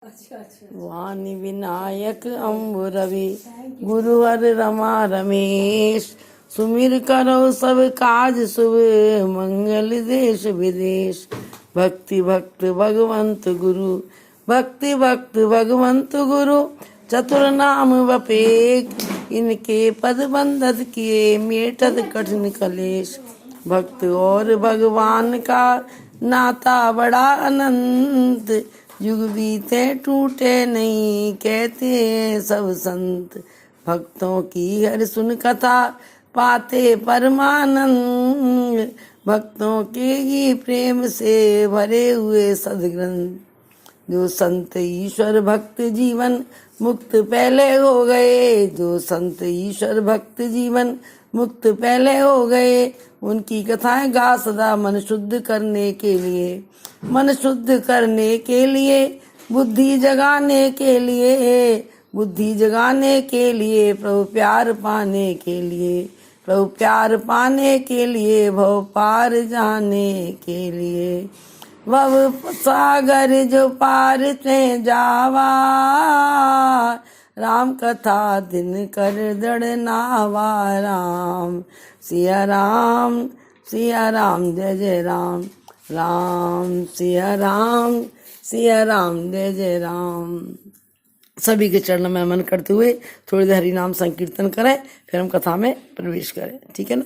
वाणी विनायक अम्बु रवि गुरुवर रमा रमेश। सुमिर करो सब काज शुभ मंगल देश विदेश। भक्ति भक्त भगवंत गुरु भक्ति भक्त भगवंत गुरु। चतुर नाम बपेक इनके पद बंधत किए मेटत कठिन कलेश। भक्त और भगवान का नाता बड़ा अनंत। युग बीते टूटे नहीं कहते हैं सब संत। भक्तों की हर सुन कथा पाते परमानंद। भक्तों के ही प्रेम से भरे हुए सदग्रंथ। जो संत ईश्वर भक्त जीवन मुक्त पहले हो गए। जो संत ईश्वर भक्त जीवन मुक्त पहले हो गए। उनकी कथाएं गा सदा मन शुद्ध करने के लिए। मन शुद्ध करने के लिए बुद्धि जगाने के लिए। बुद्धि जगाने के लिए प्रभु प्यार पाने के लिए। प्रभु प्यार पाने के लिए भव पार जाने के लिए। भव सागर जो पार ते जावा। राम कथा दिन कर दृढ़ नावा। राम सिया राम जय जय राम। राम सिया राम जय जय राम। सभी के चरणों में नमन करते हुए थोड़ी देर हरि नाम संकीर्तन करें, फिर हम कथा में प्रवेश करें, ठीक है ना।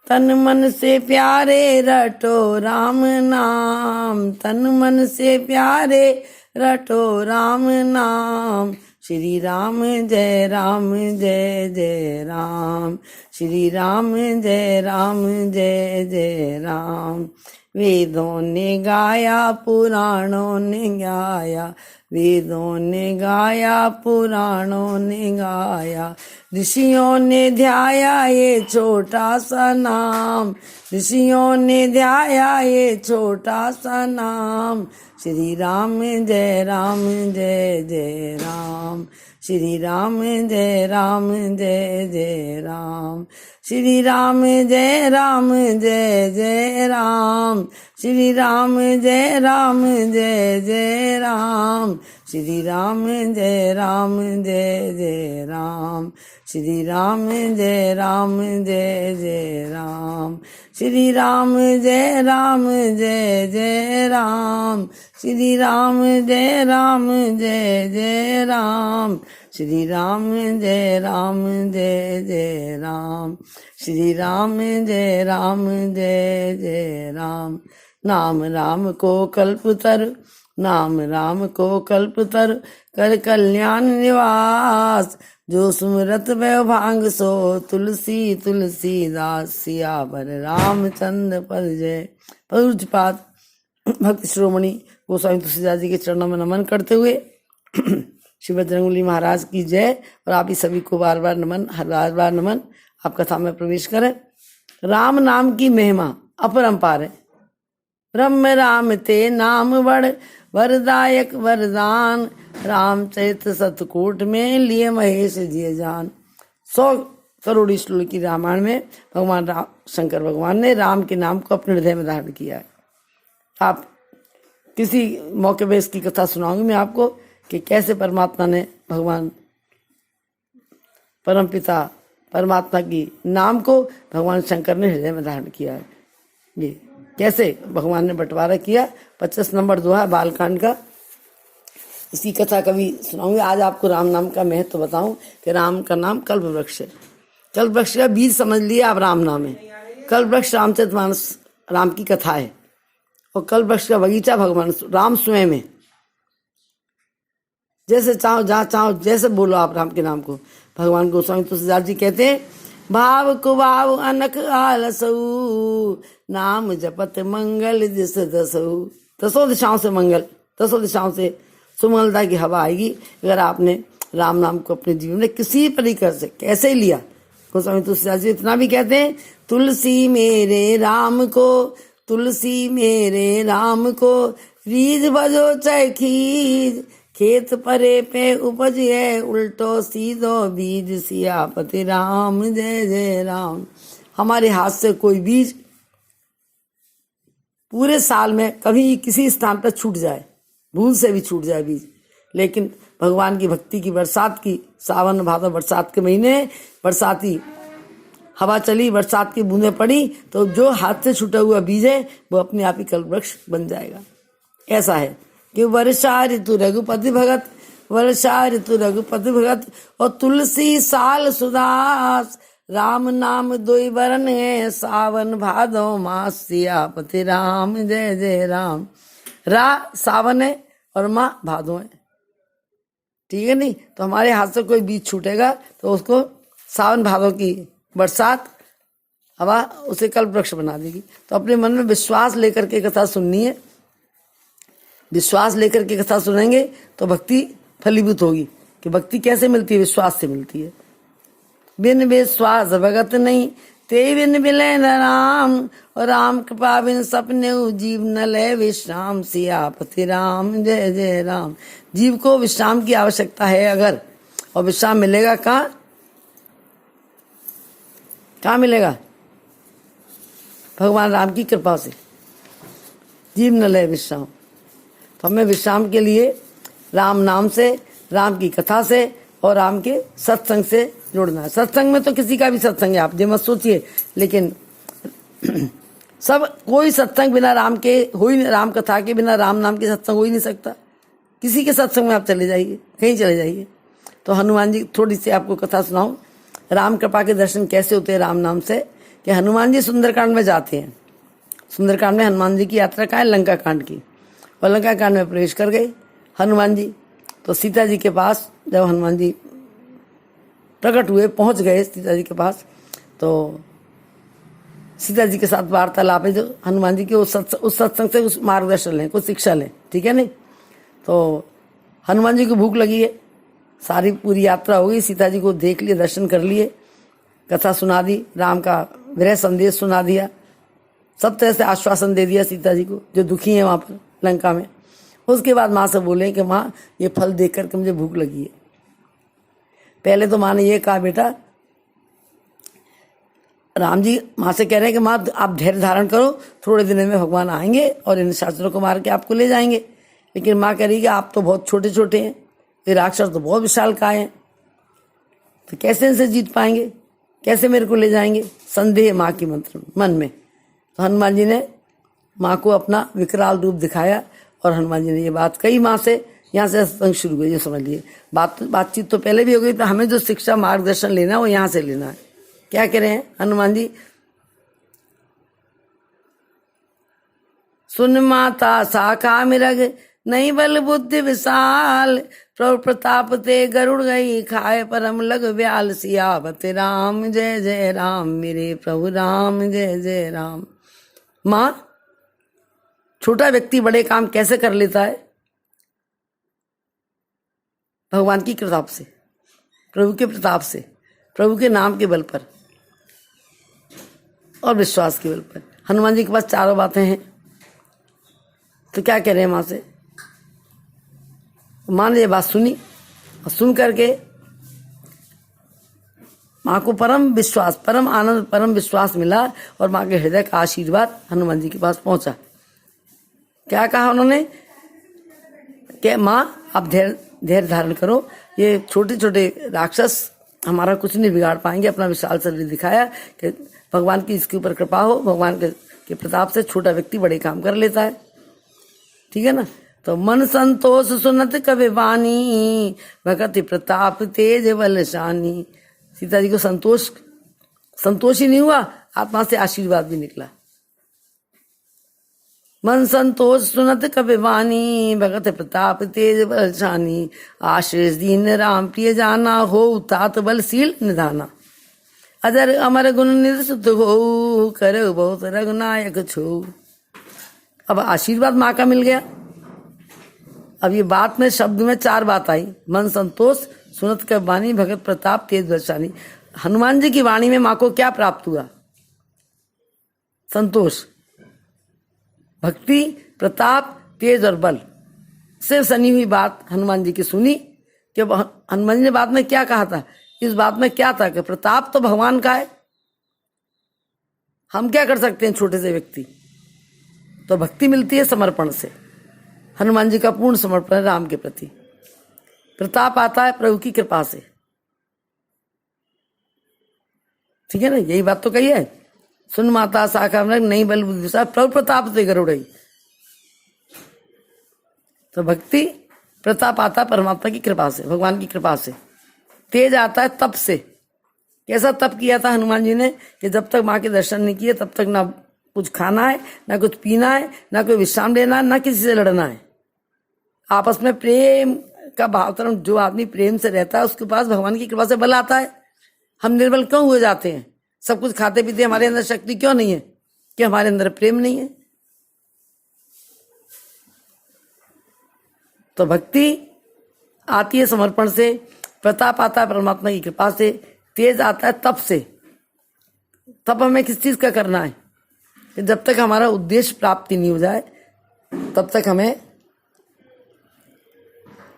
तन मन से प्यारे रटो राम नाम। तन मन से प्यारे रटो राम नाम। श्री राम जय जय राम। श्री राम जय जय राम। वेदों ने गाया पुराणों ने गाया। वेदों ने गाया पुराणों ने गाया। ऋषियों ने ध्याया ये छोटा सा नाम। ऋषियों ने ध्याया ये छोटा सा नाम। श्री राम जय जय राम। श्री राम जय जय राम। श्री राम जय जय राम। श्री राम जय जय राम। श्री राम जय जय राम। श्री राम जय जय राम। श्री राम जय जय राम। श्री राम जय जय राम। श्री राम जय जय राम। श्री राम जय जय राम। नाम राम को कल्पतर। नाम राम को कल्पतर कर कल्याण निवास। जो सुमरत वह भांग सो तुलसीदास। सियावर रामचंद्र पद जय। पूज्यपाद भक्त शिरोमणि गोस्वामी तुलसीदास जी के चरणों में नमन करते हुए श्री बजरंगबली महाराज की जय। और आप ही सभी को बार बार नमन। आप कथा में प्रवेश करें। राम नाम की महिमा अपरंपार है। ब्रह्म राम ते नाम बड़ वरदायक वरदान। रामचरित सतकोट में लिए महेश जिय जान। 100 करोड़ श्लोक की रामायण में भगवान शंकर भगवान ने राम के नाम को अपने हृदय में धारण किया है। आप किसी मौके पे इसकी कथा सुनाऊंगी मैं आपको कि कैसे परमात्मा ने भगवान परमपिता परमात्मा की नाम को भगवान शंकर ने हृदय में धारण किया है। ये कैसे भगवान ने बंटवारा किया। 25 नंबर दोहा बालकांड का, इसकी कथा कभी सुनाऊंगी। आज आपको राम नाम का महत्व बताऊं कि राम का नाम कल्प वृक्ष है। कल्प वृक्ष का बीज समझ लिया आप राम नाम है। कल्प वृक्ष रामचरितमानस राम की कथा है और कल्प वृक्ष का बगीचा भगवान राम स्वयं है। जैसे चाहो जहाँ चाहो जैसे बोलो आप राम के नाम को। भगवान गोस्वामी तुलसीदास जी कहते हैं भाव कुभाव अनक आलसऊ। नाम जपत मंगल दिस दसऊ। 10 दिशाओं से मंगल, 10 दिशाओं से सुमंगलता की हवा आएगी अगर आपने राम नाम को अपने जीवन में किसी परिकर से कैसे लिया। गोस्वामी तुलसीदास जी इतना भी कहते हैं तुलसी मेरे राम को। तुलसी मेरे राम को रीझ भजो चाहे खीज। खेत परे पे उपज है उल्टो सीधो बीज। सियापति राम जय जय राम। हमारे हाथ से कोई बीज पूरे साल में कभी किसी स्थान पर छूट जाए भूल से भी छूट जाए बीज, लेकिन भगवान की भक्ति की बरसात की, सावन भादव बरसात के महीने बरसाती हवा चली, बरसात की बूंदें पड़ी, तो जो हाथ से छूटा हुआ बीज है वो अपने आप ही कल्प वृक्ष बन जाएगा। ऐसा है कि वर्षा ऋतु रघुपति भगत, वर्षा ऋतु रघुपति भगत, और तुलसी साल सुदास, राम नाम दोई बरन है, सावन भादो मास, सियापति राम जय जय राम। रा सावन है और माँ भादो है, ठीक है नहीं। तो हमारे हाथ से कोई बीज छूटेगा तो उसको सावन भादो की बरसात हवा उसे कल्प वृक्ष बना देगी। तो अपने मन में विश्वास लेकर के कथा सुननी है, विश्वास लेकर के कथा सुनेंगे तो भक्ति फलीभूत होगी। कि भक्ति कैसे मिलती है? विश्वास से मिलती है। बिन विश्वास भगत नहीं, ते बिन मिले न राम, और राम कृपा बिन सपने जीव न ले विश्राम, सियापति राम जय जय राम। जीव को विश्राम की आवश्यकता है अगर, और विश्राम मिलेगा कहाँ? कहाँ मिलेगा? भगवान राम की कृपा से। जीव न ले विश्राम, तो हमें विश्राम के लिए राम नाम से, राम की कथा से और राम के सत्संग से जुड़ना है। सत्संग में तो किसी का भी सत्संग है, आप ये मत सोचिए, लेकिन सब कोई सत्संग बिना राम के हो ही नहीं, राम कथा के बिना राम नाम के सत्संग हो ही नहीं सकता। किसी के सत्संग में आप चले जाइए, कहीं चले जाइए। तो हनुमान जी थोड़ी सी आपको कथा सुनाऊं, राम कृपा के दर्शन कैसे होते हैं राम नाम से। कि हनुमान जी सुंदरकांड में जाते हैं, सुंदरकांड में हनुमान जी की यात्रा का है लंका कांड की, और लंका कांड में प्रवेश कर गए हनुमान जी। तो सीता जी के पास जब हनुमान जी प्रकट हुए, पहुंच गए सीता जी के पास, तो सीता जी के साथ वार्तालाप है जो हनुमान जी के उस सत्संग से कुछ मार्गदर्शन लें, कुछ शिक्षा लें, ठीक है नहीं। तो हनुमान जी को भूख लगी है, सारी पूरी यात्रा हो गई, सीता जी को देख लिए, दर्शन कर लिए, कथा सुना दी, राम का विरह संदेश सुना दिया, सब तरह से आश्वासन दे दिया सीता जी को जो दुखी है वहाँ पर लंका में। उसके बाद माँ से बोले कि माँ ये फल देख करके मुझे भूख लगी है। पहले तो माँ ने ये कहा, बेटा राम जी माँ से कह रहे हैं कि माँ आप धैर्य धारण करो, थोड़े दिनों में भगवान आएंगे और इन शास्त्रों को मार के आपको ले जाएंगे। लेकिन माँ कह रही कि आप तो बहुत छोटे छोटे हैं, ये राक्षस तो बहुत विशालकाय हैं, तो कैसे इनसे जीत पाएंगे, कैसे मेरे को ले जाएंगे? संदेह माँ की मंत्र मन में। तो हनुमान जी ने माँ को अपना विकराल रूप दिखाया और हनुमान जी ने ये बात कही माँ से। यहाँ से सत्संग शुरू हुई, ये समझ लिए। बातचीत तो पहले भी हो गई, तो हमें जो शिक्षा मार्गदर्शन लेना है वो यहाँ से लेना है। क्या कह रहे हैं हनुमान जी? सुन माता शाखा मृग, नहीं बल बुद्धि विशाल, प्रभु प्रताप ते गरुड़ गई, खाए परम लग व्याल, सियावत राम जय जय राम, मेरे प्रभु राम जय जय राम। माँ, छोटा व्यक्ति बड़े काम कैसे कर लेता है? भगवान की प्रताप से, प्रभु के प्रताप से, प्रभु के नाम के बल पर और विश्वास के बल पर। हनुमान जी के पास चारों बातें हैं, तो क्या कह रहे हैं माँ से? माँ ने ये बात सुनी और सुन करके माँ को परम विश्वास, परम आनंद, परम विश्वास मिला और माँ के हृदय का आशीर्वाद हनुमान जी के पास पहुंचा। क्या कहा उन्होंने कि माँ आप धैर्य धारण करो, ये छोटे छोटे राक्षस हमारा कुछ नहीं बिगाड़ पाएंगे। अपना विशाल शरीर दिखाया कि भगवान की इसके ऊपर कृपा हो, भगवान के प्रताप से छोटा व्यक्ति बड़े काम कर लेता है, ठीक है ना। तो मन संतोष सुनत कबे वाणी, भगति प्रताप तेज बलशानी। सीता जी को संतोष ही नहीं हुआ, आत्मा से आशीर्वाद भी निकला। मन संतोष सुनत कबे वाणी, भगत प्रताप तेज बलशानी, आशीष दीन राम प्रिय जाना, हो तात बलशील निधाना, अजर अमर गुण निरसुत हो, कर बहुत रघुनायक छो। अब आशीर्वाद माँ का मिल गया। अब ये बात में शब्द में चार बात आई, मन संतोष सुनत का वाणी, भगत प्रताप तेज बलशानी। हनुमान जी की वाणी में माँ को क्या प्राप्त हुआ? संतोष, भक्ति, प्रताप, तेज और बल से सनी हुई बात हनुमान जी की सुनी। कि हनुमान जी ने बात में क्या कहा था? इस बात में क्या था कि प्रताप तो भगवान का है, हम क्या कर सकते हैं छोटे से व्यक्ति? तो भक्ति मिलती है समर्पण से, हनुमान जी का पूर्ण समर्पण है राम के प्रति। प्रताप आता है प्रभु की कृपा से, ठीक है ना, यही बात तो कही है। सुन माता शाखा नहीं बल बुद्धि प्रभु प्रताप से गरुड़ई। तो भक्ति प्रताप आता है परमात्मा की कृपा से, भगवान की कृपा से। तेज आता है तप से। कैसा तप किया था हनुमान जी ने कि जब तक माँ के दर्शन नहीं किए तब तक ना कुछ खाना है, ना कुछ पीना है, ना कोई विश्राम लेना है, ना किसी से लड़ना है। आपस में प्रेम का भाव, जो आदमी प्रेम से रहता है उसके पास भगवान की कृपा से बल आता है। हम निर्बल क्यों हुए जाते हैं? सब कुछ खाते पीते हमारे अंदर शक्ति क्यों नहीं है? कि हमारे अंदर प्रेम नहीं है। तो भक्ति आती है समर्पण से, प्रताप आता है परमात्मा की कृपा से, तेज आता है तप से। तप हमें किस चीज का करना है कि जब तक हमारा उद्देश्य प्राप्ति नहीं हो जाए तब तक हमें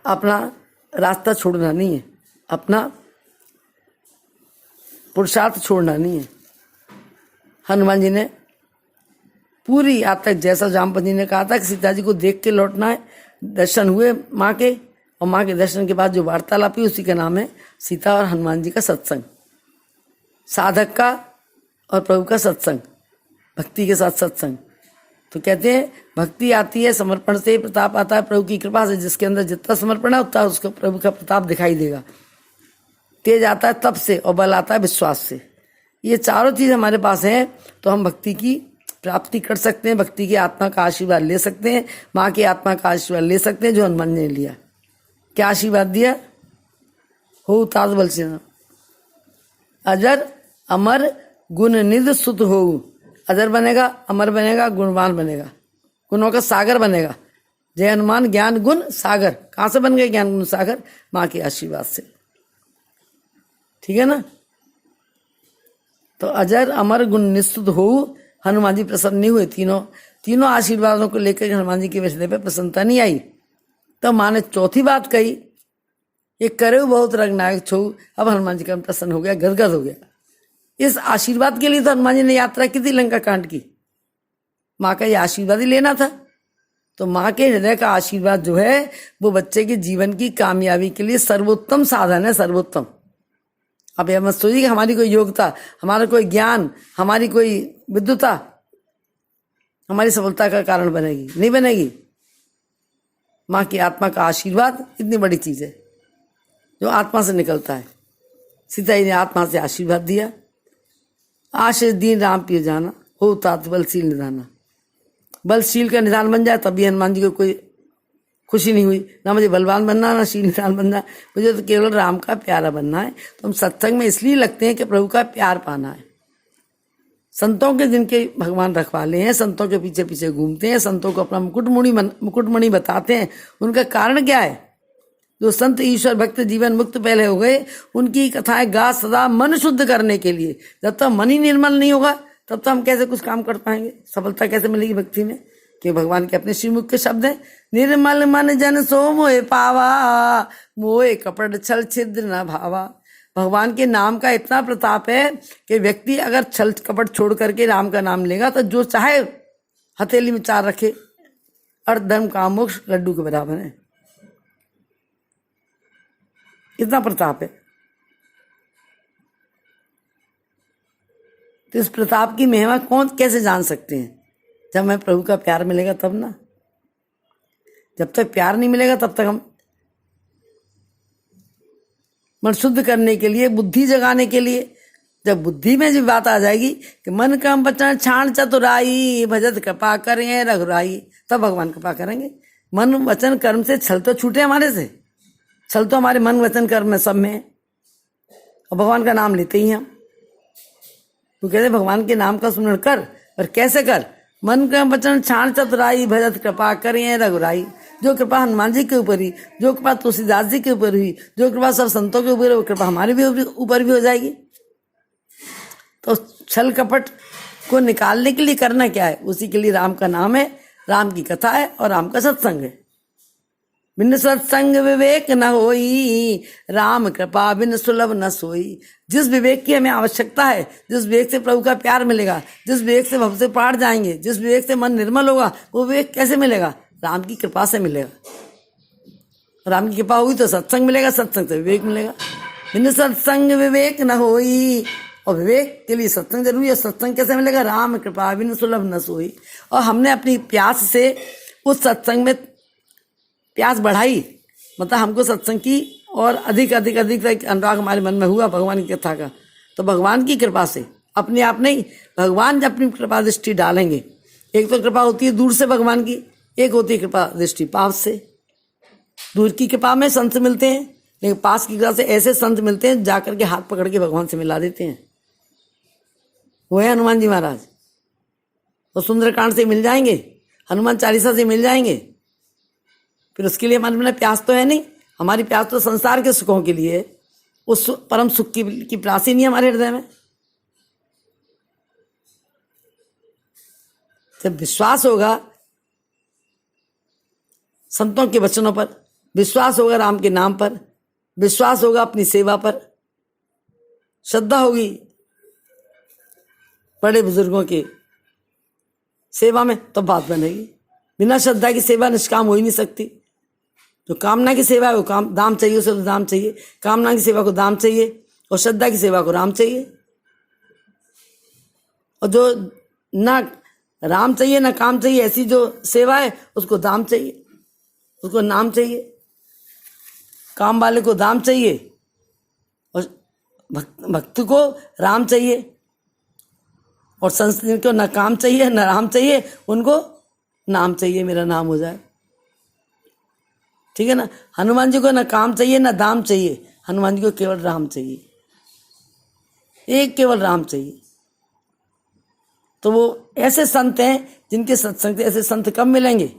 अपना रास्ता छोड़ना नहीं है, अपना पुरुषार्थ छोड़ना नहीं है। हनुमान जी ने पूरी आज तक, जैसा जामपत जी ने कहा था कि सीता जी को देख के लौटना है, दर्शन हुए माँ के, और माँ के दर्शन के बाद जो वार्तालाप हुई उसी का नाम है सीता और हनुमान जी का सत्संग। साधक का और प्रभु का सत्संग, भक्ति के साथ सत्संग। तो कहते हैं भक्ति आती है समर्पण से, प्रताप आता है प्रभु की कृपा से। जिसके अंदर जितना समर्पण है उतना उसको प्रभु का प्रताप दिखाई देगा। तेज आता है तप से और बल आता है विश्वास से। ये चारों चीज हमारे पास हैं तो हम भक्ति की प्राप्ति कर सकते हैं, भक्ति की आत्मा का आशीर्वाद ले सकते हैं, माँ की आत्मा का आशीर्वाद ले सकते हैं, जो हनुमान ने लिया। क्या आशीर्वाद दिया? हो ताज बल से अजर अमर गुण निध सुत हो। अजर बनेगा, अमर बनेगा, गुणवान बनेगा, गुणों का सागर बनेगा। जय हनुमान ज्ञान गुण सागर। कहाँ से बन गए ज्ञान गुण सागर? माँ के आशीर्वाद से, ठीक है ना। तो अजर अमर गुण निस्तुत हो, हनुमान जी प्रसन्न नहीं हुए। तीनों आशीर्वादों को लेकर हनुमान जी के हृदय पे प्रसन्नता नहीं आई। तो माँ ने चौथी बात कही, ये करे बहुत रंगनायक छो। अब हनुमान जी का प्रसन्न हो गया, गदगद हो गया। इस आशीर्वाद के लिए तो हनुमान जी ने यात्रा की थी लंका कांड की। माँ का ये आशीर्वाद ही लेना था। तो माँ के हृदय का आशीर्वाद जो है वो बच्चे के जीवन की कामयाबी के लिए सर्वोत्तम साधन है, सर्वोत्तम। अब यह मत सोचिए कि हमारी कोई योग्यता, हमारा कोई ज्ञान, हमारी कोई विद्वता हमारी सफलता का कारण बनेगी, नहीं बनेगी। माँ की आत्मा का आशीर्वाद इतनी बड़ी चीज है जो आत्मा से निकलता है। सीता जी ने आत्मा से आशीर्वाद दिया। आशीष दीन राम पिय जाना, हो तात बलशील निधाना। बलशील का निधान बन जाए तभी हनुमान जी को कोई खुशी नहीं हुई। ना मुझे बलवान बनना, ना शील निधान बनना, मुझे तो केवल राम का प्यारा बनना है। तो हम सत्संग में इसलिए लगते हैं कि प्रभु का प्यार पाना है। संतों के जिनके भगवान रखवाले हैं, संतों के पीछे पीछे घूमते हैं, संतों को अपना मुकुटमणि बताते हैं। उनका कारण क्या है? जो संत ईश्वर भक्त जीवन मुक्त पहले हो गए, उनकी कथाएं गा सदा मन शुद्ध करने के लिए। जब तक मन ही निर्मल नहीं होगा तब तो हम कैसे कुछ काम कर पाएंगे? सफलता कैसे मिलेगी भक्ति में? कि भगवान के अपने श्रीमुख के शब्द हैं, निर्मल मन जन सो मोहे पावा, मोहे कपट छल छिद्र न भावा। भगवान के नाम का इतना प्रताप है कि व्यक्ति अगर छल कपट छोड़ करके राम का नाम लेगा तो जो चाहे हथेली में चार रखे, अर्थ धर्म काम मोक्ष लड्डू के बराबर है। इतना प्रताप है। तो इस प्रताप की महिमा कौन कैसे जान सकते हैं? जब हमें प्रभु का प्यार मिलेगा तब ना। जब तक प्यार नहीं मिलेगा तब तक हम मन शुद्ध करने के लिए, बुद्धि जगाने के लिए, जब बुद्धि में जो बात आ जाएगी कि मन कर्म वचन छाण चतुराई, भजत कृपा करें रघुराई, तब भगवान कृपा करेंगे। मन वचन कर्म से छल तो छूटे हमारे से। छल तो हमारे मन वचन कर्म में सब में है। और भगवान का नाम लेते ही हम तो कहते भगवान के नाम का स्मरण कर। और कैसे कर? मन का वचन छाण चतुराई, भजत कृपा करें रघुराई। जो कृपा हनुमान जी के ऊपर ही, जो कृपा तुलसीदास जी के ऊपर हुई, जो कृपा सब संतों के ऊपर, वो कृपा हमारे भी ऊपर भी हो जाएगी। तो छल कपट को निकालने के लिए करना क्या है? उसी के लिए राम का नाम है, राम की कथा है और राम का सत्संग है। बिन सत्संग विवेक न होई, राम कृपा बिन सुलभ न सोई। जिस विवेक की हमें आवश्यकता है, जिस विवेक से प्रभु का प्यार मिलेगा, जिस विवेक से भव से पार जाएंगे, जिस विवेक से मन निर्मल होगा, वो विवेक कैसे मिलेगा? राम की कृपा से मिलेगा। राम की कृपा होगी तो सत्संग मिलेगा, सत्संग से विवेक मिलेगा। बिन सत्संग विवेक न होई, और विवेक के लिए सत्संग जरूरी है। सत्संग कैसे मिलेगा? राम कृपा बिन सुलभ न सोई। और हमने अपनी प्यास से उस सत्संग में प्यास बढ़ाई, मतलब हमको सत्संग की और अधिक अधिक अधिक तक अनुराग हमारे मन में हुआ भगवान की कथा का। तो भगवान की कृपा से, अपने आप नहीं, भगवान जब अपनी कृपा दृष्टि डालेंगे। एक तो कृपा होती है दूर से भगवान की, एक होती है कृपा दृष्टि पास से। दूर की कृपा में संत मिलते हैं, लेकिन पास की कृपा से ऐसे संत मिलते हैं जाकर के हाथ पकड़ के भगवान से मिला देते हैं। वो है हनुमान जी महाराज। वो सुंदरकांड से मिल जाएंगे, हनुमान चालीसा से मिल जाएंगे। फिर उसके लिए हमारे में प्यास तो है नहीं। हमारी प्यास तो संसार के सुखों के लिए है, उस परम सुख की प्यास ही नहीं हमारे हृदय में। जब विश्वास होगा संतों के वचनों पर, विश्वास होगा राम के नाम पर, विश्वास होगा अपनी सेवा पर, श्रद्धा होगी बड़े बुजुर्गों की सेवा में, तो बात बनेगी। बिना श्रद्धा की सेवा निष्काम हो ही नहीं सकती। जो कामना की सेवा है वो काम दाम चाहिए, उसे तो दाम चाहिए। कामना की सेवा को दाम चाहिए और श्रद्धा की सेवा को राम चाहिए। और जो ना राम चाहिए ना काम चाहिए, ऐसी जो सेवा है उसको दाम चाहिए, उसको नाम चाहिए। काम वाले को दाम चाहिए और भक्त को राम चाहिए। और संस्कृत को न काम चाहिए न राम चाहिए, उनको नाम चाहिए, मेरा नाम हो जाए। ठीक है ना। हनुमान जी को न काम चाहिए न दाम चाहिए, हनुमान जी को केवल राम चाहिए, एक केवल राम चाहिए। तो वो ऐसे संत हैं जिनके सत्संग, ऐसे संत कब मिलेंगे?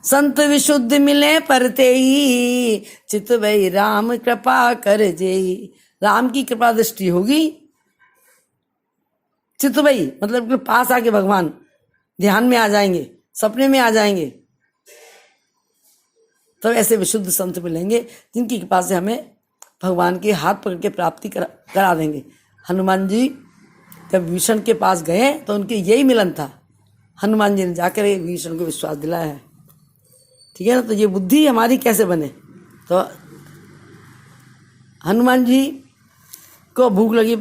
संत विशुद्ध मिले परते ही, चित वही राम कृपा कर जेई। राम की कृपा दृष्टि होगी, चित वही मतलब पास आके भगवान ध्यान में आ जाएंगे, सपने में आ जाएंगे। तो ऐसे विशुद्ध संत मिलेंगे जिनकी कृपा से हमें भगवान के हाथ पकड़ के प्राप्ति करा देंगे। हनुमान जी जब विभीषण के पास गए तो उनके यही मिलन था। हनुमान जी ने जाकर विभीषण को विश्वास दिलाया है। ठीक है ना। तो ये बुद्धि हमारी कैसे बने? तो हनुमान जी को भूख लगी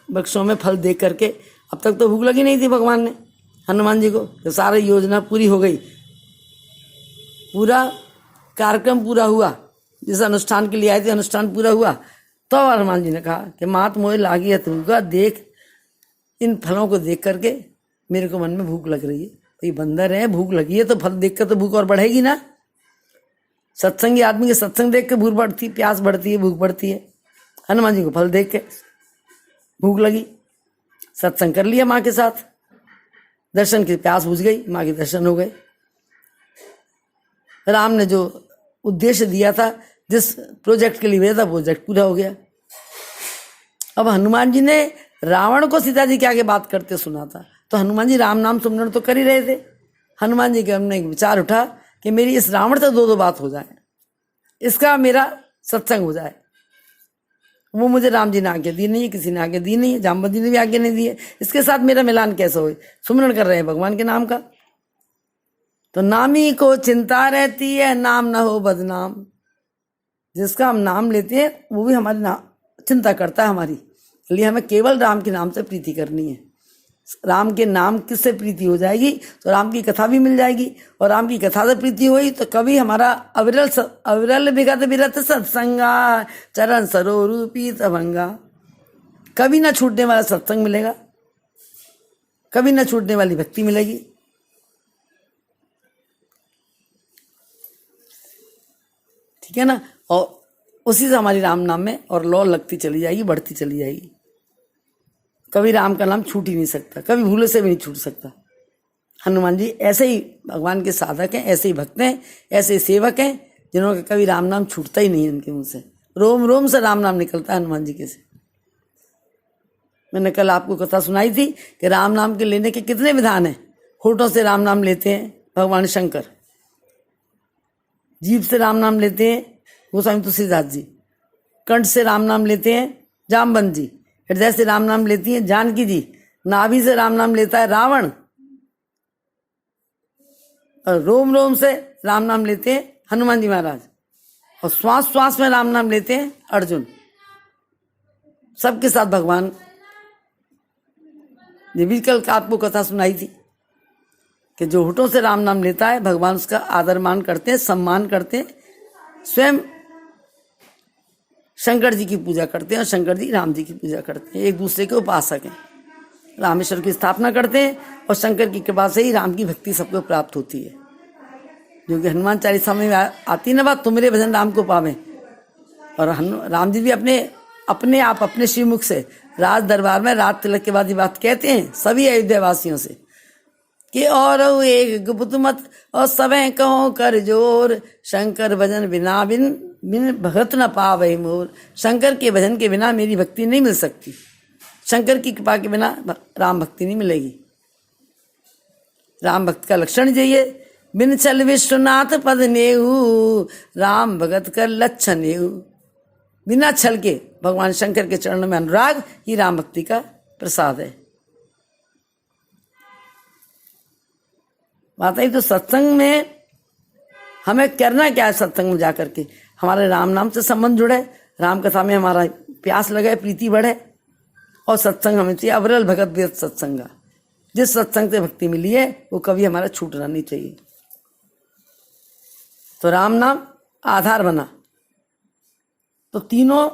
वृक्षों में फल देख करके। अब तक तो भूख लगी नहीं थी भगवान ने हनुमान जी को। तो सारी योजना पूरी हो गई, पूरा कार्यक्रम पूरा हुआ, जिस अनुष्ठान के लिए आए थे अनुष्ठान पूरा हुआ। तो हनुमान जी ने कहा कि मात मोहे लागी है तुमका, देख इन फलों को देख करके मेरे को मन में भूख लग रही है। तो ये बंदर है, भूख लगी है तो फल देख कर तो भूख और बढ़ेगी ना। सत्संगी आदमी के सत्संग देख के भूख बढ़ती, प्यास बढ़ती है, भूख बढ़ती है। हनुमान जी को फल देख के भूख लगी, सत्संग कर लिया माँ के साथ, दर्शन की प्यास बुझ गई, माँ के दर्शन हो गए। राम ने जो उद्देश्य दिया था, जिस प्रोजेक्ट के लिए भेजा था, प्रोजेक्ट पूरा हो गया। अब हनुमान जी ने रावण को सीता जी के आगे बात करते सुना था, तो हनुमान जी राम नाम सुमरण तो कर ही रहे थे। हनुमान जी के हमने एक विचार उठा कि मेरी इस रावण से दो बात हो जाए, इसका मेरा सत्संग हो जाए। वो मुझे राम जी ने आज्ञा दी नहीं है, किसी ने आज्ञा दी नहीं है, जामवंत जी ने भी आज्ञा नहीं दी है। इसके साथ मेरा मिलान कैसे हो? सुमरण कर रहे हैं भगवान के नाम का। तो नामी को चिंता रहती है, नाम ना हो बदनाम। जिसका हम नाम लेते हैं वो भी हमारी चिंता करता है हमारी। इसलिए हमें केवल राम के नाम से प्रीति करनी है। राम के नाम किससे प्रीति हो जाएगी? तो राम की कथा भी मिल जाएगी, और राम की कथा से प्रीति हुई तो कभी हमारा अविरल विगत विरत सत्संगा, चरण सरोरूपी तभंगा। कभी ना छूटने वाला सत्संग मिलेगा, कभी ना छूटने वाली भक्ति मिलेगी। ठीक है ना। और उसी से हमारी राम नाम में और लौ लगती चली जाएगी, बढ़ती चली जाएगी। कभी राम का नाम छूट ही नहीं सकता, कभी भूले से भी नहीं छूट सकता। हनुमान जी ऐसे ही भगवान के साधक हैं, ऐसे ही भक्त हैं, ऐसे ही सेवक हैं, जिन्होंने कभी राम नाम छूटता ही नहीं है उनके मुंह से। रोम रोम से राम नाम निकलता है हनुमान जी के से। मैंने कल आपको कथा सुनाई थी कि राम नाम के लेने के कितने विधान हैं। होठों से राम नाम लेते हैं भगवान शंकर, जीभ से राम नाम लेते हैं गोस्वामी तुलसीदास जी, कंठ से राम नाम लेते हैं जामवंत जी, हृदय से राम नाम लेती हैं जानकी जी, नाभि से राम नाम लेता है रावण, और रोम रोम से राम नाम लेते हैं हनुमान जी महाराज, और श्वास श्वास में राम नाम लेते हैं अर्जुन। सबके साथ भगवान ने भी कल आपको कथा सुनाई थी कि जो होठों से राम नाम लेता है भगवान उसका आदर मान करते हैं, सम्मान करते हैं। स्वयं शंकर जी की पूजा करते हैं और शंकर जी राम जी की पूजा करते हैं। एक दूसरे के उपासक हैं, रामेश्वर की स्थापना करते हैं और शंकर की कृपा से ही राम की भक्ति सबको प्राप्त होती है। जो कि हनुमान चालीसा में आती है ना बात, तुम मेरे भजन राम को पावे। और राम जी भी अपने आप अपने श्रीमुख से राज दरबार में रात तिलक के बाद ये बात कहते हैं सभी अयोध्या वासियों से कि और एक गुप्त मत और सबे कहो कर जोर, शंकर भजन बिना बिन भगत न पावे मोर। शंकर के भजन के बिना मेरी भक्ति नहीं मिल सकती, शंकर की कृपा के बिना राम भक्ति नहीं मिलेगी। राम भक्त का लक्षण चाहिए, बिन चल विश्वनाथ पद नेहू, राम भगत कर लक्षण नेहू। बिना छल के भगवान शंकर के चरणों में अनुराग ही राम भक्ति का प्रसाद है। बात है तो सत्संग में हमें करना क्या है? सत्संग में जाकर के हमारे राम नाम से संबंध जुड़े, राम कथा में हमारा प्यास लगे, प्रीति बढ़े, और सत्संग हमें चाहिए अविरल भगत वेद सत्संग। जिस सत्संग से भक्ति मिली है वो कभी हमारा छूटना नहीं चाहिए। तो राम नाम आधार बना, तो तीनों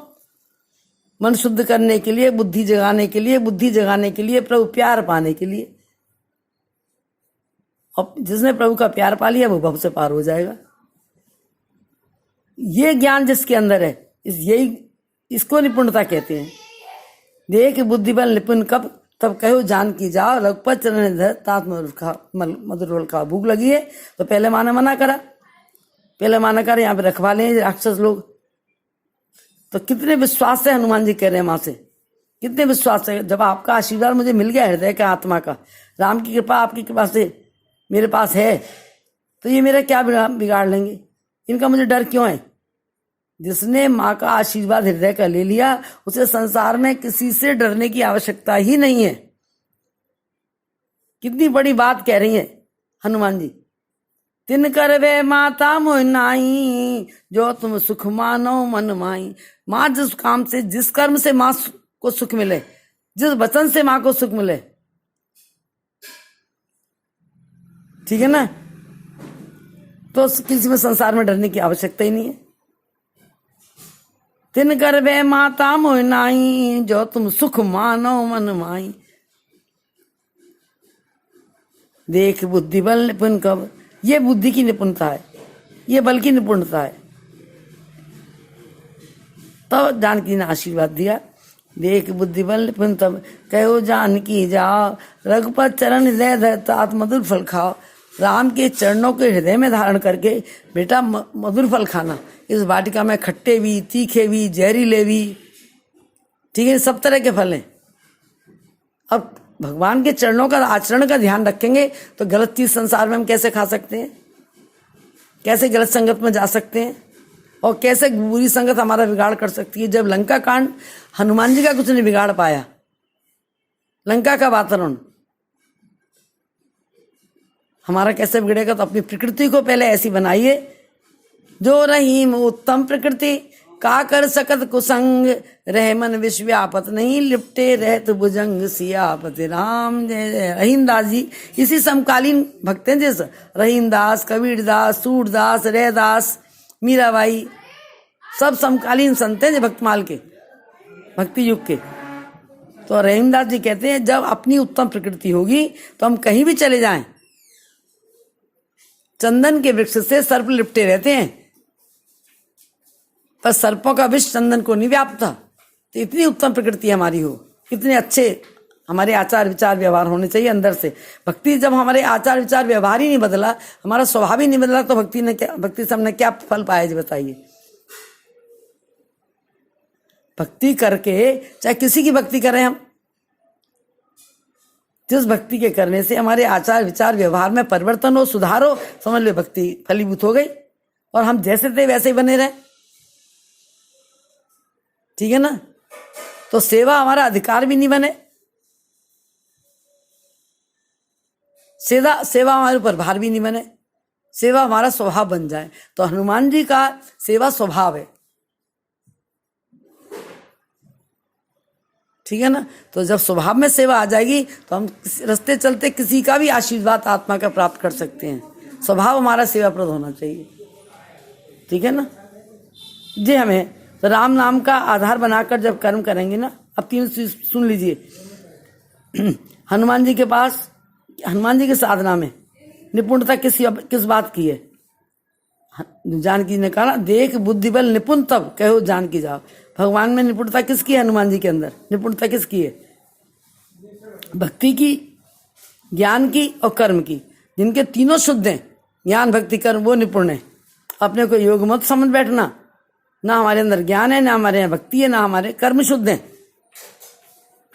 मन शुद्ध करने के लिए, बुद्धि जगाने के लिए, प्रभु प्यार पाने के लिए। और जिसने प्रभु का प्यार पा लिया वो भव से पार हो जाएगा। ये ज्ञान जिसके अंदर है इसको निपुणता कहते हैं। देख बुद्धि बल निपुण कब तब कहो जान की जाओ, रघुपत चरण धर तात मधुर खा। भूख लगी है तो पहले माँ ने मना करा, यहाँ पे रखवा लें राक्षस लोग। तो कितने विश्वास से हनुमान जी कह रहे हैं माँ से, कितने विश्वास से, जब आपका आशीर्वाद मुझे मिल गया हृदय का आत्मा का, राम की कृपा आपकी कृपा से मेरे पास है, तो ये मेरा क्या बिगाड़ लेंगे, इनका मुझे डर क्यों है? जिसने माँ का आशीर्वाद हृदय का ले लिया उसे संसार में किसी से डरने की आवश्यकता ही नहीं है। कितनी बड़ी बात कह रही है हनुमान जी। तिन कर वे माता मोह नाई, जो तुम सुख मानो मन माई। माँ जिस काम से, जिस कर्म से माँ को सुख मिले, जिस वचन से माँ को सुख मिले, ठीक है ना, तो किसी में संसार में डरने की आवश्यकता ही नहीं है। तिन कर वे माता मोह नाई, जो तुम सुख मानो मन माई। देख बुद्धि बल निपुण कब, ये बुद्धि की निपुणता है, ये बल की निपुणता है। तो जानकी ने आशीर्वाद दिया, देख बुद्धि बल निपुण तब कहो जानकी जाओ, रघुपत चरण हृदय धरतात मधुर फल खाओ। राम के चरणों के हृदय में धारण करके बेटा मधुर फल खाना। इस वाटिका में खट्टे भी, तीखे भी, जहरीले भी, ठीक है, सब तरह के फल हैं। अब भगवान के चरणों का आचरण का ध्यान रखेंगे तो गलत चीज संसार में हम कैसे खा सकते हैं, कैसे गलत संगत में जा सकते हैं, और कैसे बुरी संगत हमारा बिगाड़ कर सकती है। जब लंका कांड हनुमान जी का कुछ नहीं बिगाड़ पाया, लंका का वातावरण हमारा कैसे बिगड़ेगा? तो अपनी प्रकृति को पहले ऐसी बनाइए, जो रहीम उत्तम प्रकृति का कर सकत कुसंग, रह मन विश्व व्यापत नहीं लिपटे रहत भुजंग। सियापति राम जय जय। रहीमदास जी इसी समकालीन भक्त हैं, जैसे रहीमदास, कबीरदास, सूरदास, रैदास, मीराबाई, सब समकालीन संत हैं जो भक्तमाल के, भक्ति युग के। तो रहीमदास जी कहते हैं जब अपनी उत्तम प्रकृति होगी तो हम कहीं भी चले जाएं, चंदन के वृक्ष से सर्प लिपटे रहते हैं, पर सर्पों का विष चंदन को नहीं व्यापता। तो इतनी उत्तम प्रकृति हमारी हो, इतने अच्छे हमारे आचार विचार व्यवहार होने चाहिए अंदर से। भक्ति जब हमारे आचार विचार व्यवहार ही नहीं बदला, हमारा स्वभाव ही नहीं बदला, तो भक्ति से हमने क्या फल पाया जी बताइए? भक्ति करके, चाहे किसी की भक्ति करें हम, जिस भक्ति के करने से हमारे आचार विचार व्यवहार में परिवर्तन हो, सुधार हो, समझ लो भक्ति फलीभूत हो गई और हम जैसे थे वैसे ही बने रहे, ठीक है ना। तो सेवा हमारा अधिकार भी नहीं बने, सेवा हमारे ऊपर भार भी नहीं बने। सेवा हमारा स्वभाव बन जाए। तो हनुमान जी का सेवा स्वभाव है, ठीक है ना। तो जब स्वभाव में सेवा आ जाएगी तो हम रास्ते चलते किसी का भी आशीर्वाद आत्मा का प्राप्त कर सकते हैं। स्वभाव हमारा सेवाप्रद होना चाहिए, ठीक है ना जी। हमें तो राम नाम का आधार बनाकर जब कर्म करेंगे ना, अब 3 चीज सुन लीजिए। हनुमान जी के पास, हनुमान जी की साधना में निपुणता किस बात की है? जानकी ने कहा ना, देख बुद्धि बल निपुण तब कहो जानकी जाओ। भगवान में निपुणता किसकी है? हनुमान जी के अंदर निपुणता किसकी है? भक्ति की, ज्ञान की और कर्म की। जिनके तीनों शुद्ध हैं, ज्ञान भक्ति कर्म, वो निपुण है। अपने को योग मत समझ बैठना, ना हमारे अंदर ज्ञान है, ना हमारे यहाँ भक्ति है, ना हमारे कर्म शुद्ध हैं।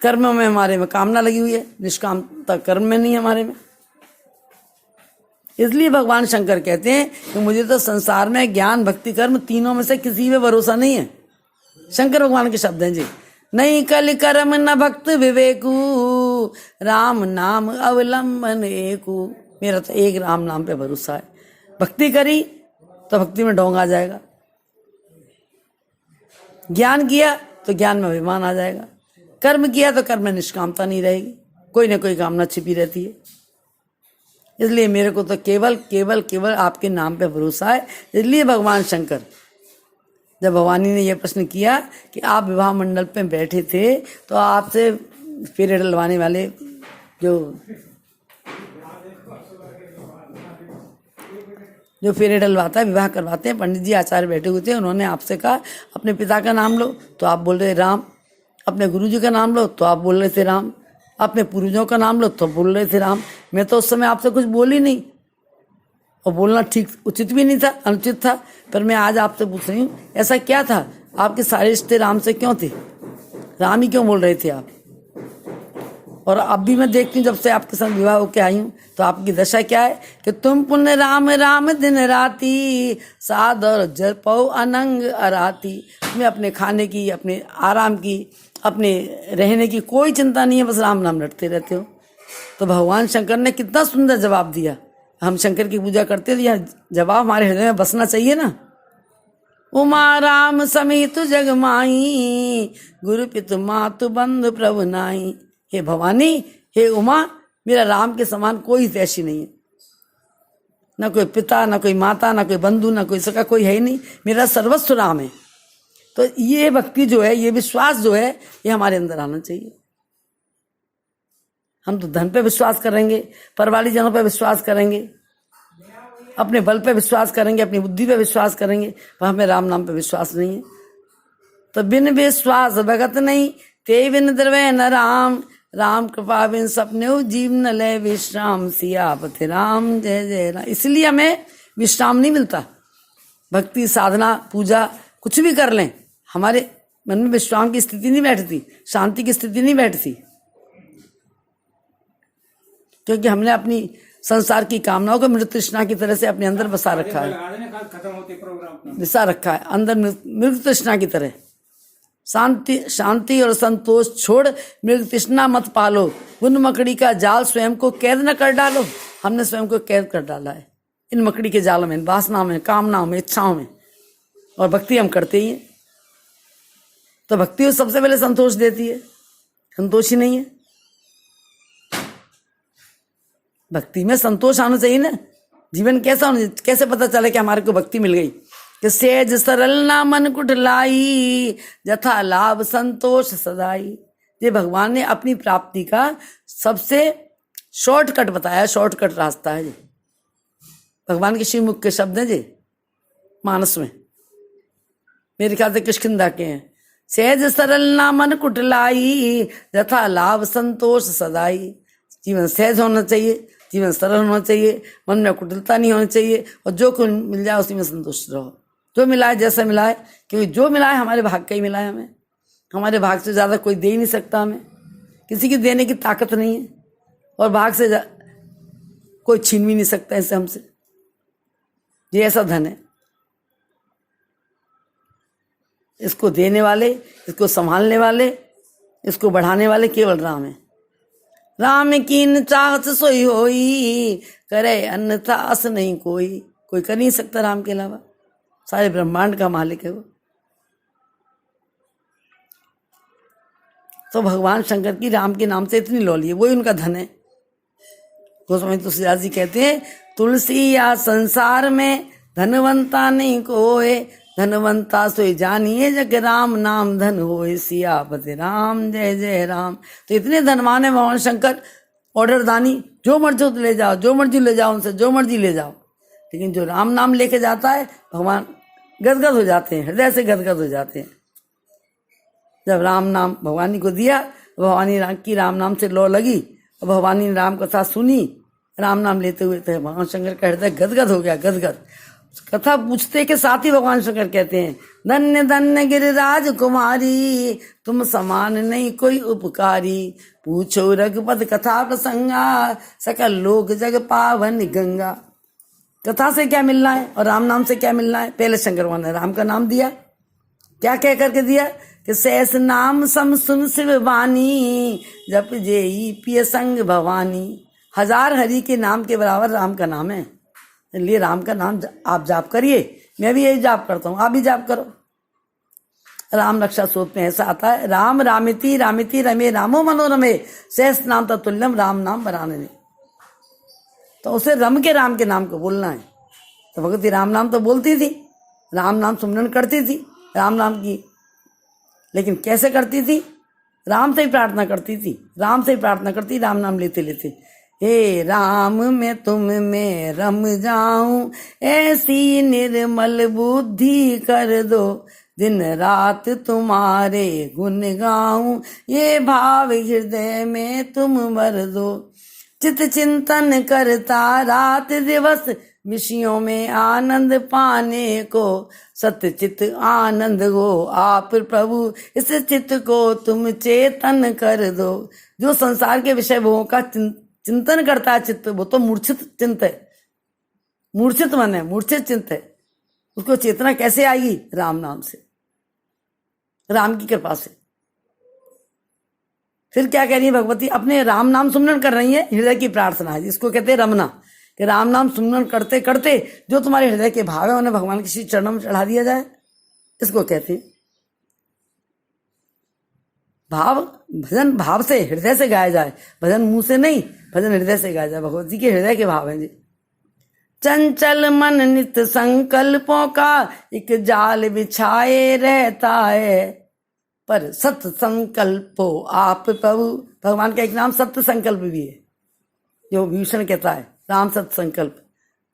कर्म में हमारे में कामना लगी हुई है, निष्कामता कर्म में नहीं है हमारे में। इसलिए भगवान शंकर कहते हैं कि मुझे तो संसार में ज्ञान भक्ति कर्म तीनों में से किसी में भरोसा नहीं है। शंकर भगवान के शब्द हैं जी। नहीं कल कर्म न भक्त विवेकू, राम नाम अवलंबन एकू। मेरा तो एक राम नाम पे भरोसा है। भक्ति करी तो भक्ति में ढोंग आ जाएगा, ज्ञान किया तो ज्ञान में अभिमान आ जाएगा, कर्म किया तो कर्म में निष्कामता नहीं रहेगी, कोई ना कोई कामना छिपी रहती है। इसलिए मेरे को तो केवल केवल केवल आपके नाम पे भरोसा है। इसलिए भगवान शंकर, जब भवानी ने यह प्रश्न किया कि आप विवाह मंडल पे बैठे थे तो आपसे फेरे डलवाने वाले जो फेरे डलवाता है, विवाह करवाते हैं, पंडित जी आचार्य बैठे हुए थे, उन्होंने आपसे कहा अपने पिता का नाम लो तो आप बोल रहे राम, अपने गुरु जी का नाम लो तो आप बोल रहे थे राम, अपने पूर्वजों का नाम लो तो बोल रहे थे राम। मैं तो उस समय आपसे कुछ बोली नहीं, और बोलना ठीक उचित भी नहीं था, अनुचित था। पर मैं आज आपसे पूछ रही हूँ, ऐसा क्या था? आपके सारे रिश्ते राम से क्यों थे? राम ही क्यों बोल रहे थे आप? और अब भी मैं देखती हूँ, जब से आपके साथ विवाह होकर आई हूँ तो आपकी दशा क्या है कि तुम पुण्य राम राम दिन राती, सादर जपो अनंग अराती। तुम्हें अपने खाने की, अपने आराम की, अपने रहने की कोई चिंता नहीं है, बस राम नाम रटते रहते हो। तो भगवान शंकर ने कितना सुंदर जवाब दिया। हम शंकर की पूजा करते हैं, यह जवाब हमारे हृदय में बसना चाहिए ना। उमा राम समेत जग माई, गुरु पितु मातु बंधु प्रभु नाई। हे भवानी, हे उमा, मेरा राम के समान कोई ऐसी नहीं है। ना कोई पिता, ना कोई माता, ना कोई बंधु, ना कोई सका, कोई है ही नहीं। मेरा सर्वस्व राम है। तो ये भक्ति जो है, ये विश्वास जो है, ये हमारे अंदर आना चाहिए। हम तो धन पे विश्वास करेंगे, परवाली जनों पे विश्वास करेंगे, अपने बल पे विश्वास करेंगे, अपनी बुद्धि पे विश्वास करेंगे, पर हमें राम नाम पे विश्वास नहीं है। तो बिन विश्वास भगत नहीं, ते बिन द्रवै न राम, राम कृपा बिन सपने जीव न ले विश्राम, सियापति राम जय जय राम। इसलिए हमें विश्राम नहीं मिलता। भक्ति साधना पूजा कुछ भी कर लें, हमारे मन में विश्राम की स्थिति नहीं बैठती, शांति की स्थिति नहीं बैठती, क्योंकि हमने अपनी संसार की कामनाओं को मृत तृष्णा की तरह से अपने अंदर बसा रखा है, बसा रखा है अंदर मृत तृष्णा की तरह। शांति और संतोष छोड़ मृग तृष्णा मत पालो, उन मकड़ी का जाल स्वयं को कैद न कर डालो। हमने स्वयं को कैद कर डाला है इन मकड़ी के जाल में, वासनाओं में, कामनाओं में, इच्छाओं में, और भक्ति हम करते ही हैं। तो भक्ति सबसे पहले संतोष देती है, संतोष ही नहीं है। भक्ति में संतोष आना चाहिए ना। जीवन कैसा होना, कैसे पता चले कि हमारे को भक्ति मिल गई? कि सेज सरल ना मन कुटलाई, जथा लाभ संतोष सदाई। ये भगवान ने अपनी प्राप्ति का सबसे शॉर्टकट बताया, शॉर्टकट रास्ता है। भगवान के श्रीमुख के शब्द हैं जी, मानस में मेरे ख्याल से किष्किंधा के हैं। सेज सरल ना मन कुटलाई, जथा लाभ संतोष सदाई। जीवन सहज होना चाहिए, जीवन सरल होना चाहिए, मन में कुटिलता नहीं होनी चाहिए, और जो कुछ मिल जाए उसी में संतुष्ट रहो। जो मिला है जैसा मिला है, क्योंकि जो मिला है हमारे भाग का ही मिला है। हमें हमारे भाग से ज़्यादा कोई दे ही नहीं सकता, हमें किसी की देने की ताकत नहीं है, और भाग से कोई छीन भी नहीं सकता इससे हमसे। ये ऐसा धन है, इसको देने वाले, इसको संभालने वाले, इसको बढ़ाने वाले केवल राम है। राम कीन चाहत सोई होई, करे अन्यथा अस नहीं कोई। कोई कर नहीं सकता राम के अलावा, सारे ब्रह्मांड का मालिक है वो। तो भगवान शंकर की राम के नाम से इतनी लौली है, वही उनका धन है। गोस्वामी तुलसीदास जी कहते हैं, तुलसी या संसार में धनवंता नहीं कोय, धनवंता सोई जानिए जग राम नाम धन होए, सियापति राम जय जय राम। तो इतने धनवान है भगवान शंकर, ऑर्डर दानी, जो मर्जी ले जाओ, जो मर्जी ले जाओ, उनसे जो मर्जी ले जाओ। लेकिन जो राम नाम लेके जाता है, भगवान गदगद हो जाते हैं, हृदय से गदगद हो जाते हैं। जब राम नाम भगवानी को दिया, भगवानी राम की राम नाम से लौ लगी, और भगवानी ने राम कथा सुनी, राम नाम लेते हुए, तो भगवान शंकर का हृदय गदगद हो गया, गदगद। कथा पूछते के साथ ही भगवान शंकर कहते हैं, धन्य धन्य गिरिराज कुमारी, तुम समान नहीं कोई उपकारी, पूछो रघुपत कथा प्रसंगा, सकल लोक जग पावन गंगा। कथा से क्या मिलना है और राम नाम से क्या मिलना है? पहले शंकर भगवान ने राम का नाम दिया, क्या कह करके दिया कि सहस नाम सम सुन शिव वाणी, जप जेई पिय संग भवानी। 1000 हरि के नाम के बराबर राम का नाम है, इसलिए राम का नाम आप जाप करिए। मैं भी यही जाप करता हूँ, आप भी जाप करो। राम रक्षा सूत्र में ऐसा आता है, राम रामिति रामिति रमे रामो मनोरमे, सहस नाम तत्तुल्यम राम नाम बनाने। तो उसे रम के राम के नाम को बोलना है। तो भगवती राम नाम तो बोलती थी, राम नाम सुमरन करती थी राम नाम की, लेकिन कैसे करती थी? राम से ही प्रार्थना करती थी, राम से ही प्रार्थना करती, राम नाम लेते लेते। हे राम मैं तुम में रम जाऊं, ऐसी निर्मल बुद्धि कर दो, दिन रात तुम्हारे गुण गाऊं, ये भाव हृदय में तुम भर दो। चित चिंतन करता रात दिवस, विषयों में आनंद पाने को, सत्य चित आनंद हो आप प्रभु, इस चित्त को तुम चेतन कर दो। जो संसार के विषय भोगों का चिंतन करता है चित्त, वो तो मूर्छित चिंत है, मूर्छित मन है, मूर्छित चिंत है। उसको चेतना कैसे आएगी? राम नाम से, राम की कृपा से। फिर क्या कह रही है भगवती? अपने राम नाम सुमरन कर रही है, हृदय की प्रार्थना है, इसको कहते हैं रमना। कि राम नाम सुमरन करते करते जो तुम्हारे हृदय के भाव है उन्हें भगवान के श्री चरणों में चढ़ा दिया जाए, इसको कहते हैं भाव। भजन भाव से, हृदय से गाया जाए, भजन मुंह से नहीं, भजन हृदय से गाया जाए। भगवती के हृदय के भाव हैं जी। चंचल मन नित संकल्पों का एक जाल बिछाए रहता है, पर सत्य संकल्पो आप प्रभु। भगवान का एक नाम सत्य संकल्प भी है, जो विभीषण कहता है राम सत्य संकल्प।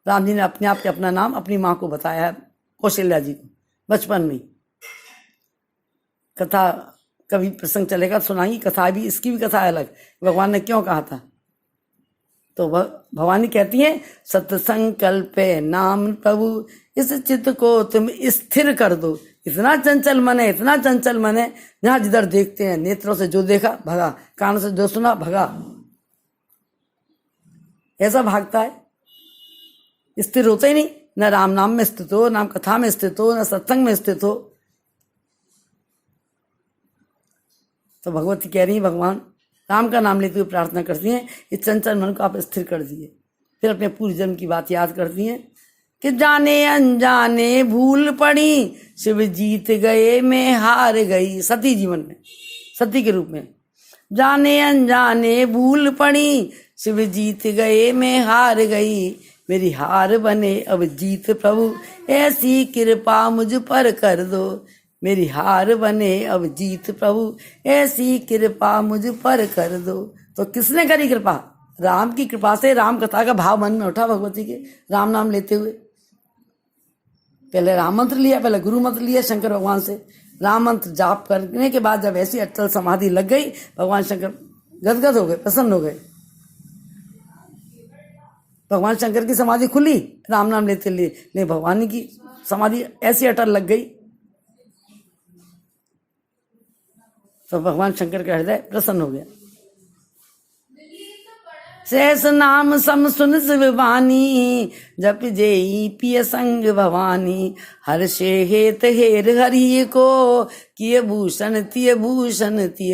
राम जी ने अपने आप के अपना नाम अपनी माँ को बताया है, कौशल्या जी को, बचपन में। कथा कभी प्रसंग चलेगा सुनाई, कथा भी, इसकी भी कथा है अलग, भगवान ने क्यों कहा था। तो भवानी कहती है, सत्य संकल्प नाम प्रभु, इस चित्त को तुम स्थिर कर दो। इतना चंचल मन है, इतना चंचल मन है, जहां जिधर देखते हैं, नेत्रों से जो देखा भगा, कान से जो सुना भगा, ऐसा भागता है, स्थिर होता ही नहीं। न राम नाम में स्थित हो, न कथा में स्थित हो, न सत्संग में स्थित हो। तो भगवती कह रही है, भगवान राम का नाम लेते हुए प्रार्थना करती हैं, इस चंचल मन को आप स्थिर कर दिए। फिर अपने पूर्व जन्म की बात याद करती हैं कि जाने अनजाने भूल पड़ी, शिव जीत गए मैं हार गई। सती जीवन में, सती के रूप में, जाने अनजाने भूल पड़ी, शिव जीत गए मैं हार गई, मेरी हार बने अब जीत प्रभु, ऐसी कृपा मुझ पर कर दो। मेरी हार बने अब जीत प्रभु, ऐसी कृपा मुझ पर कर दो। तो किसने करी कृपा? राम की कृपा से। राम कथा का भाव मन में उठा भगवती के, राम नाम लेते हुए। पहले राम मंत्र लिया, पहले गुरु मंत्र लिया शंकर भगवान से। राम मंत्र जाप करने के बाद जब ऐसी अटल समाधि लग गई, भगवान शंकर गदगद हो गए, प्रसन्न हो गए। भगवान शंकर की समाधि खुली राम नाम लेते लिए, भगवान की समाधि ऐसी अटल लग गई, तो भगवान शंकर का हृदय प्रसन्न हो गया। सहस नाम सम सुन शिव वाणी, जप जेई पिय संग भवानी, हर्षे हेत हेर हरि को, किए भूषण तिय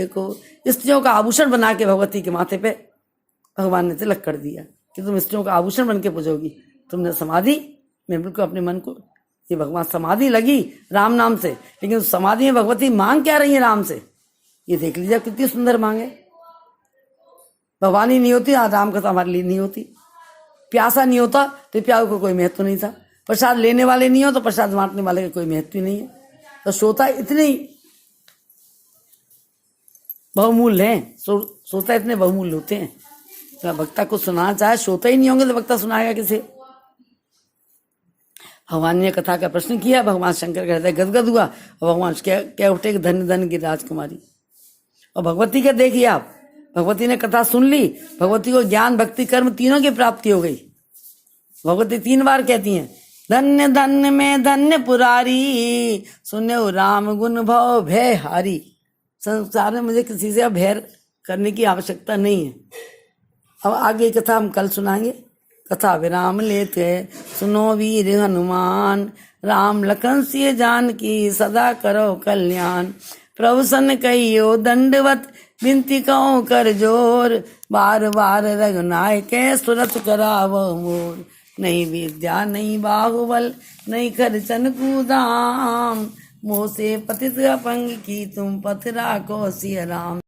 को। स्त्रियों का आभूषण बना के भगवती के माथे पे भगवान ने तिलक कर दिया कि तुम स्त्रियों का आभूषण बन के पूजोगी। तुमने समाधि में बिल्कुल अपने मन को, ये भगवान समाधि लगी राम नाम से, लेकिन उस समाधि में भगवती मांग क्या रही है राम से, ये देख लीजिए कितनी सुंदर मांगे। भवानी नहीं होती, राम कथा हमारे लिए नहीं होती। प्यासा नहीं होता तो प्याऊ को कोई महत्व नहीं था। प्रसाद लेने वाले नहीं हो तो प्रसाद बांटने वाले का कोई महत्व ही नहीं है। तो श्रोता इतने बहुमूल्य हैं, श्रोता इतने बहुमूल्य होते हैं। तो वक्ता को सुनाना चाहे, श्रोता ही नहीं होंगे तो वक्ता सुनाएगा किसे। भगवान ने कथा का प्रश्न किया, भगवान शंकर का हृदय गदगद हुआ और भगवान क्या उठे कि धन्य धन्य की राजकुमारी। और भगवती का देखिए आप, भगवती ने कथा सुन ली, भगवती को ज्ञान भक्ति कर्म तीनों की प्राप्ति हो गई। भगवती 3 बार कहती हैं, धन्य धन्य में धन्य पुरारी, सुनो राम गुण भव भय हारी। संसार में मुझे किसी से भय करने की आवश्यकता नहीं है। अब आगे कथा हम कल सुनाएंगे। कथा विराम लेते सुनो वीर हनुमान, राम लखन सिय जानकी सदा करो कल्याण। प्रभु सन कहियो दंडवत, विनती कहो कर जोर, बार बार रघुनायक सुरत करावो मोर। नहीं विद्या नहीं बाहुबल, नहीं खर्चन कूदाम, मोह से पतित अपंग की तुम पथ राखो सिय राम।